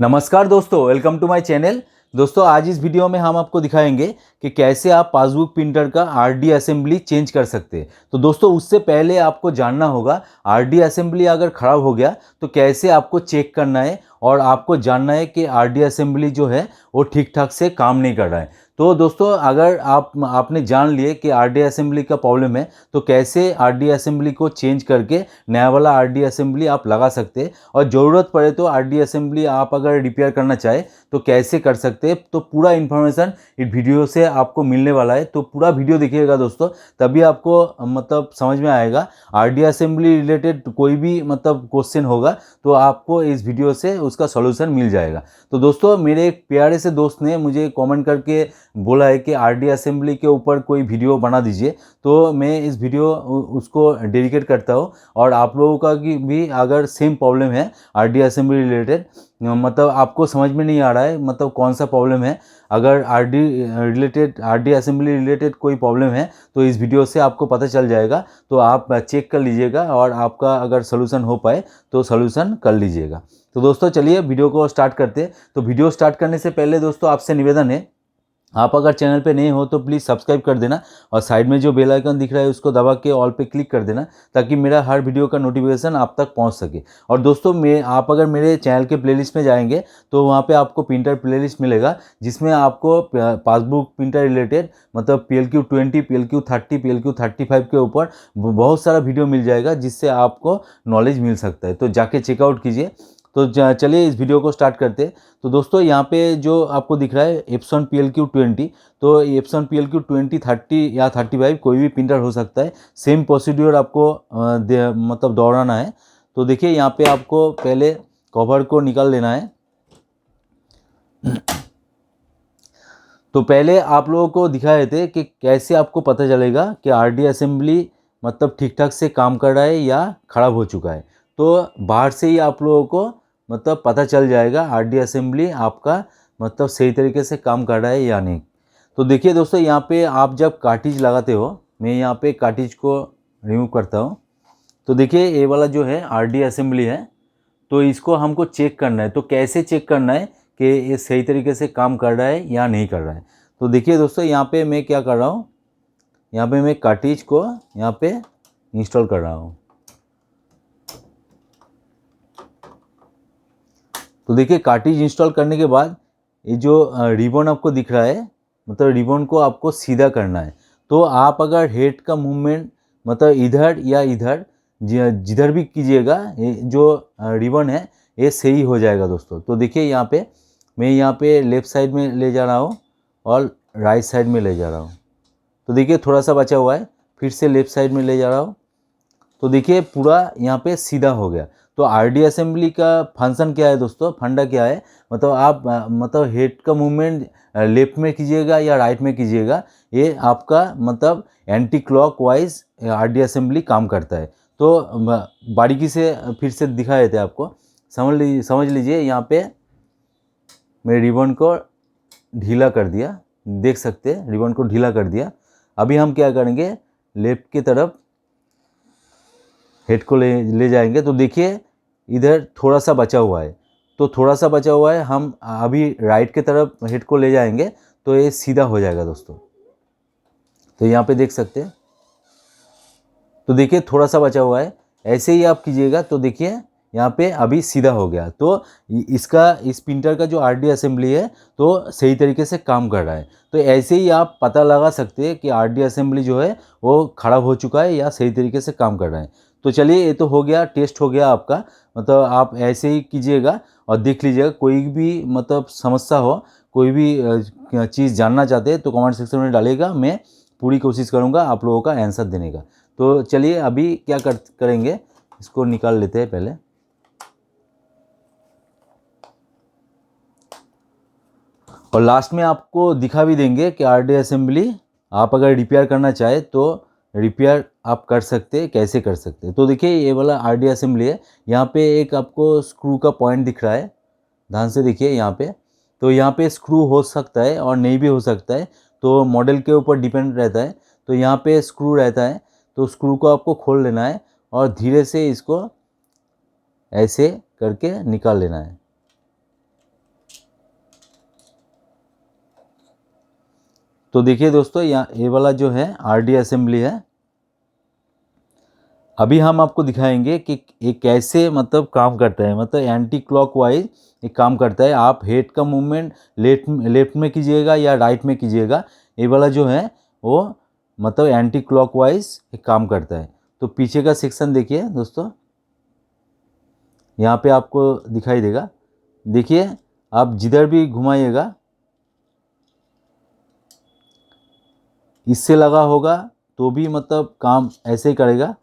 नमस्कार दोस्तों, welcome to my channel. दोस्तों आज इस वीडियो में हम आपको दिखाएंगे कि कैसे आप पासबुक प्रिंटर का आरडी असेंबली चेंज कर सकते हैं। तो दोस्तों उससे पहले आपको जानना होगा आरडी असेंबली अगर ख़राब हो गया तो कैसे आपको चेक करना है और आपको जानना है कि आरडी असेंबली जो है वो ठीक ठाक से काम नहीं कर रहा है। तो दोस्तों अगर आपने जान लिए कि आरडी असेंबली का प्रॉब्लम है तो कैसे आरडी असेंबली को चेंज करके नया वाला आरडी असेंबली आप लगा सकते हैं, और ज़रूरत पड़े तो आरडी असेंबली आप अगर रिपेयर करना चाहे तो कैसे कर सकते हैं, तो पूरा इन्फॉर्मेशन इस वीडियो से आपको मिलने वाला है। तो पूरा वीडियो देखिएगा दोस्तों, तभी आपको मतलब समझ में आएगा। आरडी असेंबली रिलेटेड कोई भी मतलब क्वेश्चन होगा तो आपको इस वीडियो से उसका सॉल्यूशन मिल जाएगा। तो दोस्तों मेरे एक प्यारे से दोस्त ने मुझे कमेंट करके बोला है कि आरडी असेंबली के ऊपर कोई वीडियो बना दीजिए, तो मैं इस वीडियो उसको डेडिकेट करता हूँ। और आप लोगों का भी अगर सेम प्रॉब्लम है आरडी असेंबली रिलेटेड, मतलब आपको समझ में नहीं आ रहा है मतलब कौन सा प्रॉब्लम है, अगर आरडी असेंबली रिलेटेड कोई प्रॉब्लम है तो इस वीडियो से आपको पता चल जाएगा। तो आप चेक कर लीजिएगा और आपका अगर सोल्यूशन हो पाए तो सोल्यूशन कर लीजिएगा। तो दोस्तों चलिए वीडियो को स्टार्ट करते हैं। तो वीडियो स्टार्ट करने से पहले दोस्तों आपसे निवेदन है, आप अगर चैनल पे नए हो तो प्लीज़ सब्सक्राइब कर देना और साइड में जो बेल आइकन दिख रहा है उसको दबा के ऑल पे क्लिक कर देना, ताकि मेरा हर वीडियो का नोटिफिकेशन आप तक पहुंच सके। और दोस्तों आप अगर मेरे चैनल के प्लेलिस्ट में जाएंगे तो वहां पे आपको प्रिंटर प्लेलिस्ट मिलेगा, जिसमें आपको पासबुक प्रिंटर रिलेटेड मतलब PLQ20, PLQ30, PLQ35 के ऊपर बहुत सारा वीडियो मिल जाएगा, जिससे आपको नॉलेज मिल सकता है। तो जाके चेकआउट कीजिए। तो चलिए इस वीडियो को स्टार्ट करते हैं। तो दोस्तों यहाँ पे जो आपको दिख रहा है एप्सन PLQ20, तो एप्सन PLQ20, 30 या 35 कोई भी प्रिंटर हो सकता है। सेम प्रोसीड्यूर आपको मतलब दोहराना है। तो देखिए यहाँ पे आपको पहले कवर को निकाल लेना है। तो पहले आप लोगों को दिखाए थे कि कैसे आपको पता चलेगा कि आरडी असेंबली मतलब ठीक ठाक से काम कर रहा है या ख़राब हो चुका है। तो बाहर से ही आप लोगों को मतलब पता चल जाएगा आरडी असेंबली आपका मतलब सही तरीके से काम कर रहा है या नहीं। तो देखिए दोस्तों यहाँ पे आप जब कार्टिज लगाते हो, मैं यहाँ पे कार्टिज को रिमूव करता हूँ। तो देखिए ये वाला जो है आरडी असेंबली है, तो इसको हमको चेक करना है। तो कैसे चेक करना है कि ये सही तरीके से काम कर रहा है या नहीं कर रहा है। तो देखिए दोस्तों यहाँ पे मैं क्या कर रहा हूँ, यहाँ पे मैं कार्टिज को यहाँ पे इंस्टॉल कर रहा हूँ। तो देखिए कार्टिज इंस्टॉल करने के बाद ये जो रिबन आपको दिख रहा है, मतलब रिबन को आपको सीधा करना है। तो आप अगर हेड का मूवमेंट मतलब इधर या इधर जिधर भी कीजिएगा, ये जो रिबन है ये सही हो जाएगा दोस्तों। तो देखिए यहाँ पे मैं यहाँ पे लेफ़्ट साइड में ले जा रहा हूँ और राइट साइड में ले जा रहा हूँ। तो देखिए थोड़ा सा बचा हुआ है, फिर से लेफ़्ट साइड में ले जा रहा हूँ। तो देखिए पूरा यहाँ पे सीधा हो गया। तो आरडी असेंबली का फंक्शन क्या है दोस्तों, फंडा क्या है, मतलब आप मतलब हेड का मूवमेंट लेफ्ट में कीजिएगा या राइट में कीजिएगा, ये आपका मतलब anti clock wise RD assembly काम करता है। तो बारीकी से फिर से दिखाए थे आपको, समझ लीजिए यहाँ पे मैं रिबन को ढीला कर दिया, देख सकते हैं रिबन को ढीला कर दिया। अभी हम क्या करेंगे, लेफ्ट की तरफ हेड को ले जाएंगे। तो देखिए इधर थोड़ा सा बचा हुआ है, तो थोड़ा सा बचा हुआ है, हम अभी राइट की तरफ हेड को ले जाएंगे तो ये सीधा हो जाएगा दोस्तों। तो यहाँ पे देख सकते हैं, तो देखिए थोड़ा सा बचा हुआ है, ऐसे ही आप कीजिएगा। तो देखिए यहाँ पे अभी सीधा हो गया। तो इस प्रिंटर का जो आरडी असेंबली है तो सही तरीके से काम कर रहा है। तो ऐसे ही आप पता लगा सकते हैं कि आरडी असेंबली जो है वो ख़राब हो चुका है या सही तरीके से काम कर रहा है। तो चलिए ये तो हो गया, टेस्ट हो गया आपका। मतलब आप ऐसे ही कीजिएगा और देख लीजिएगा। कोई भी मतलब समस्या हो, कोई भी चीज़ जानना चाहते हैं तो कमेंट सेक्शन में डालिएगा, मैं पूरी कोशिश करूँगा आप लोगों का आंसर देने का। तो चलिए अभी क्या करेंगे, इसको निकाल लेते हैं पहले। और लास्ट में आपको दिखा भी देंगे कि आरडी असेंबली आप अगर रिपेयर करना चाहे तो रिपेयर आप कर सकते हैं, कैसे कर सकते हैं। तो देखिए ये वाला आरडी असेंबली है, यहाँ पे एक आपको स्क्रू का पॉइंट दिख रहा है, ध्यान से देखिए यहाँ पे। तो यहाँ पे स्क्रू हो सकता है और नहीं भी हो सकता है, तो मॉडल के ऊपर डिपेंड रहता है। तो यहाँ पे स्क्रू रहता है, तो स्क्रू को आपको खोल लेना है और धीरे से इसको ऐसे करके निकाल लेना है। तो देखिए दोस्तों, यहाँ ये वाला जो है आरडी असेंबली है। अभी हम आपको दिखाएंगे कि ये कैसे मतलब काम करता है, मतलब एंटी क्लॉकवाइज ये काम करता है। आप हेड का मूवमेंट लेफ्ट में कीजिएगा या राइट में कीजिएगा, ये वाला जो है वो मतलब एंटी क्लॉकवाइज काम करता है। तो पीछे का सेक्शन देखिए दोस्तों, यहाँ पे आपको दिखाई देगा। देखिए आप जिधर भी घुमाइएगा, इससे लगा होगा तो भी मतलब काम ऐसे ही करेगा,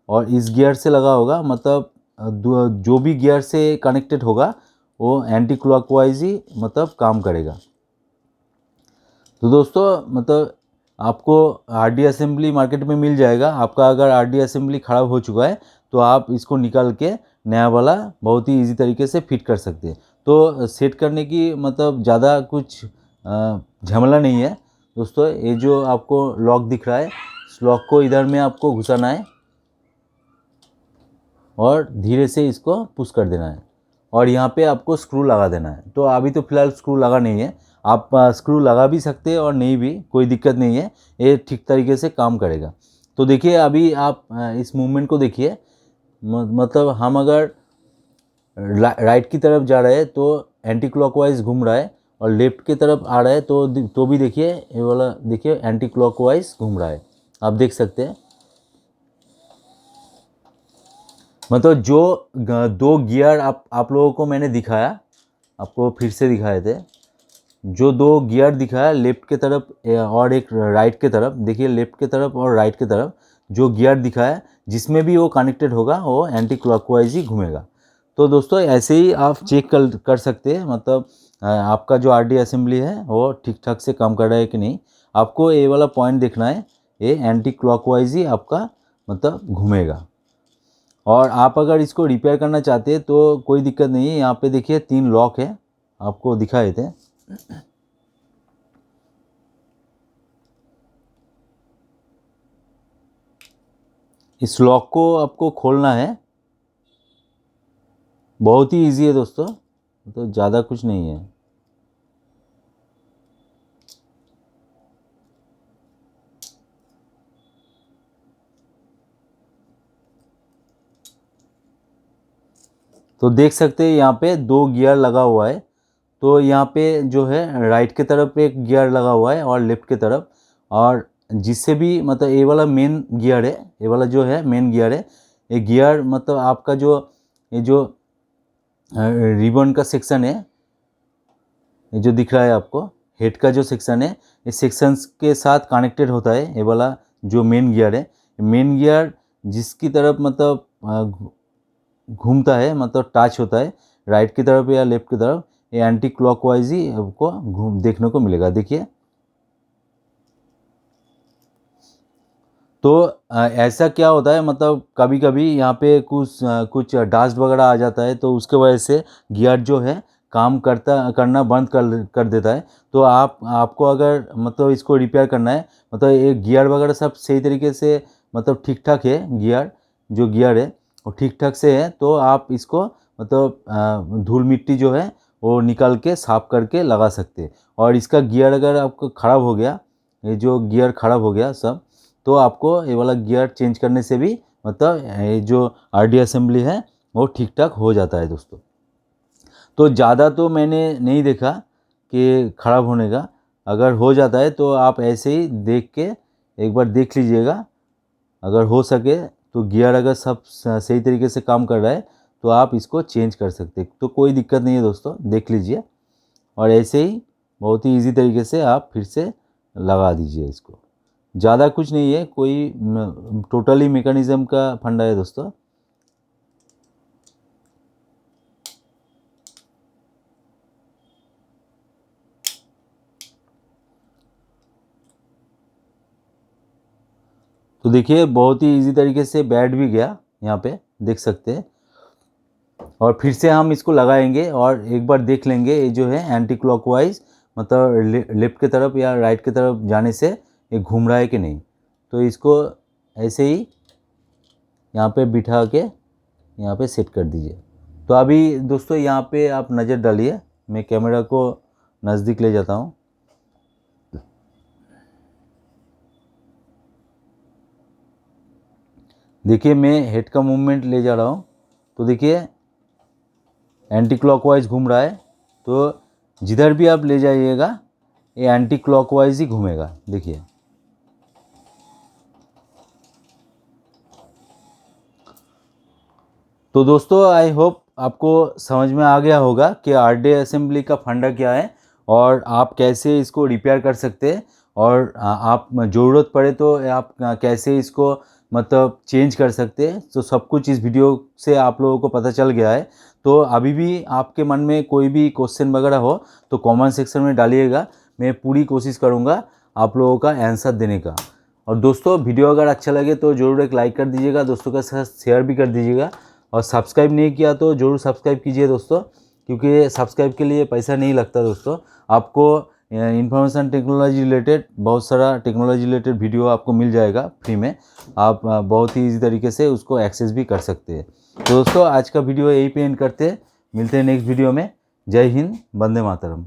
और इस गियर से लगा होगा मतलब जो भी गियर से कनेक्टेड होगा वो एंटी क्लॉकवाइज ही मतलब काम करेगा। तो दोस्तों मतलब आपको आरडी असेंबली मार्केट में मिल जाएगा। आपका अगर आरडी असेंबली ख़राब हो चुका है तो आप इसको निकाल के नया वाला बहुत ही इजी तरीके से फिट कर सकते हैं। तो सेट करने की मतलब ज़्यादा कुछ झमेला नहीं है दोस्तों। ये जो आपको लॉक दिख रहा है, इस लॉक को इधर में आपको घुसाना है और धीरे से इसको पुश कर देना है, और यहाँ पे आपको स्क्रू लगा देना है। तो अभी तो फ़िलहाल स्क्रू लगा नहीं है, आप स्क्रू लगा भी सकते हैं और नहीं भी, कोई दिक्कत नहीं है, ये ठीक तरीके से काम करेगा। तो देखिए अभी आप इस मूवमेंट को देखिए, मतलब हम अगर राइट की तरफ जा रहे हैं तो एंटी क्लॉकवाइज घूम रहा है, और लेफ्ट की तरफ आ रहा है तो भी देखिए ये वाला देखिए एंटी क्लॉकवाइज घूम रहा है, आप देख सकते हैं। मतलब जो दो गियर आप लोगों को मैंने दिखाया, आपको फिर से दिखाए थे, जो दो गियर दिखाया लेफ्ट के तरफ और एक राइट के तरफ, देखिए लेफ्ट के तरफ और राइट के तरफ जो गियर दिखाया, जिसमें भी वो कनेक्टेड होगा वो एंटी क्लॉकवाइज ही घूमेगा। तो दोस्तों ऐसे ही आप चेक कर सकते हैं, मतलब आपका जो आरडी असेंबली है वो ठीक ठाक से काम कर रहा है कि नहीं। आपको ये वाला पॉइंट देखना है, ये एंटी क्लॉकवाइज ही आपका मतलब घूमेगा। और आप अगर इसको रिपेयर करना चाहते हैं तो कोई दिक्कत नहीं है। यहाँ पे देखिए 3 लॉक है, आपको दिखाए थे। इस लॉक को आपको खोलना है, बहुत ही इजी है दोस्तों, तो ज़्यादा कुछ नहीं है। तो देख सकते हैं यहाँ पे 2 गियर लगा हुआ है। तो यहाँ पे जो है राइट की तरफ एक गियर लगा हुआ है और लेफ्ट की तरफ, और जिससे भी मतलब ये वाला मेन गियर है, ये वाला जो है मेन गियर है। ये गियर मतलब आपका जो ये जो रिबन का सेक्शन है, ये जो दिख रहा है आपको हेड का जो सेक्शन है, इस सेक्शंस के साथ कनेक्टेड होता है ये वाला जो मेन गियर है। मेन गियर जिसकी तरफ मतलब घूमता है, मतलब टच होता है राइट की तरफ या लेफ्ट की तरफ, ये एंटी क्लॉकवाइज ही आपको घूम देखने को मिलेगा। देखिए तो ऐसा क्या होता है, मतलब कभी कभी यहाँ पे कुछ डस्ट वगैरह आ जाता है, तो उसके वजह से गियर जो है काम करना बंद कर देता है। तो आपको अगर मतलब इसको रिपेयर करना है, मतलब ये गियर वगैरह सब सही तरीके से मतलब ठीक ठाक है, गियर है वो ठीक ठाक से है, तो आप इसको मतलब धूल मिट्टी जो है वो निकाल के साफ करके लगा सकते हैं। और इसका गियर अगर आपको ख़राब हो गया, ये जो गियर ख़राब हो गया सब, तो आपको ये वाला गियर चेंज करने से भी मतलब ये जो आरडी असेंबली है वो ठीक ठाक हो जाता है दोस्तों। तो ज़्यादा तो मैंने नहीं देखा कि ख़राब होने का, अगर हो जाता है तो आप ऐसे ही देख के एक बार देख लीजिएगा। अगर हो सके तो गियर अगर सब सही तरीके से काम कर रहा है तो आप इसको चेंज कर सकते हैं, तो कोई दिक्कत नहीं है दोस्तों, देख लीजिए। और ऐसे ही बहुत ही इजी तरीके से आप फिर से लगा दीजिए इसको। ज़्यादा कुछ नहीं है, कोई टोटली मैकेनिज़्म का फंडा है दोस्तों। तो देखिए बहुत ही इजी तरीके से बैठ भी गया, यहाँ पे देख सकते हैं। और फिर से हम इसको लगाएंगे और एक बार देख लेंगे ये जो है एंटी क्लॉकवाइज मतलब लेफ्ट की तरफ या राइट की तरफ जाने से ये घूम रहा है कि नहीं। तो इसको ऐसे ही यहाँ पे बिठा के यहाँ पे सेट कर दीजिए। तो अभी दोस्तों यहाँ पे आप नज़र डालिए, मैं कैमरा को नज़दीक ले जाता हूँ। देखिए मैं हेड का मूवमेंट ले जा रहा हूँ, तो देखिए एंटी क्लॉकवाइज घूम रहा है। तो जिधर भी आप ले जाइएगा ये एंटी क्लॉकवाइज ही घूमेगा। देखिए तो दोस्तों आई होप आपको समझ में आ गया होगा कि आरडी असेंबली का फंडा क्या है और आप कैसे इसको रिपेयर कर सकते हैं, और आप ज़रूरत पड़े तो आप कैसे इसको मतलब चेंज कर सकते हैं। तो सब कुछ इस वीडियो से आप लोगों को पता चल गया है। तो अभी भी आपके मन में कोई भी क्वेश्चन वगैरह हो तो कमेंट सेक्शन में डालिएगा, मैं पूरी कोशिश करूँगा आप लोगों का आंसर देने का। और दोस्तों वीडियो अगर अच्छा लगे तो ज़रूर एक लाइक कर दीजिएगा, दोस्तों के साथ शेयर भी कर दीजिएगा, और सब्सक्राइब नहीं किया तो ज़रूर सब्सक्राइब कीजिए दोस्तों, क्योंकि सब्सक्राइब के लिए पैसा नहीं लगता दोस्तों। आपको इंफॉर्मेशन टेक्नोलॉजी रिलेटेड बहुत सारा टेक्नोलॉजी रिलेटेड वीडियो आपको मिल जाएगा फ्री में, आप बहुत ही ईजी तरीके से उसको एक्सेस भी कर सकते हैं। तो दोस्तों आज का वीडियो यहीं पे एंड करते हैं, मिलते हैं नेक्स्ट वीडियो में। जय हिंद, वंदे मातरम।